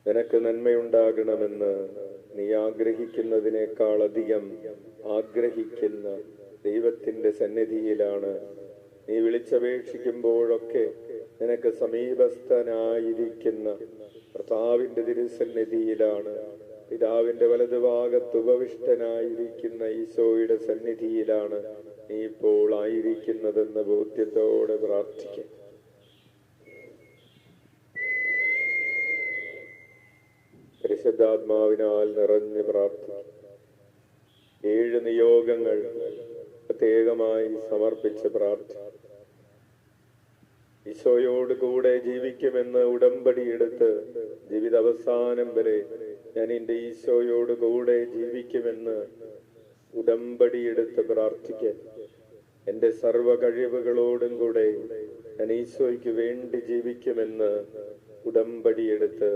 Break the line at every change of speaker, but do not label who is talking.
നിനക്ക് നന്മയുണ്ടാകണമെന്ന് നീ ആഗ്രഹിക്കുന്നതിനേക്കാൾ അധികം ആഗ്രഹിക്കുന്ന ദൈവത്തിന്റെ സന്നിധിയിലാണ് നീ വിളിച്ചപേക്ഷിക്കുമ്പോഴൊക്കെ നിനക്ക് സമീപസ്ഥനായിരിക്കുന്ന കർത്താവിന്റെ തിരുസന്നിധിയിലാണ്, പിതാവിന്റെ വലതുഭാഗത്ത് ഉപവിഷ്ടനായിരിക്കുന്ന ഈശോയുടെ സന്നിധിയിലാണ് നീ ഇപ്പോൾ ആയിരിക്കുന്നതെന്ന ബോധ്യത്തോടെ പ്രാർത്ഥിക്കാം. പരിശുദ്ധാത്മാവിനാൽ നിറഞ്ഞ് പ്രാർത്ഥിക്കും. 7 നിയോഗങ്ങൾ പ്രത്യേകമായി സമർപ്പിച്ച് പ്രാർത്ഥിക്കും. ഈശോയോട് കൂടെ ജീവിക്കുമെന്ന് ഉടമ്പടിയെടുത്ത് ജീവിതാവസാനം വരെ ഞാൻ എൻ്റെ ഈശോയോട് കൂടെ ജീവിക്കുമെന്ന് ഉടമ്പടിയെടുത്ത് പ്രാർത്ഥിക്കാൻ. എൻ്റെ സർവ്വ കഴിവുകളോടും കൂടെ ഞാൻ ഈശോയ്ക്ക് വേണ്ടി ജീവിക്കുമെന്ന് ഉടമ്പടിയെടുത്ത്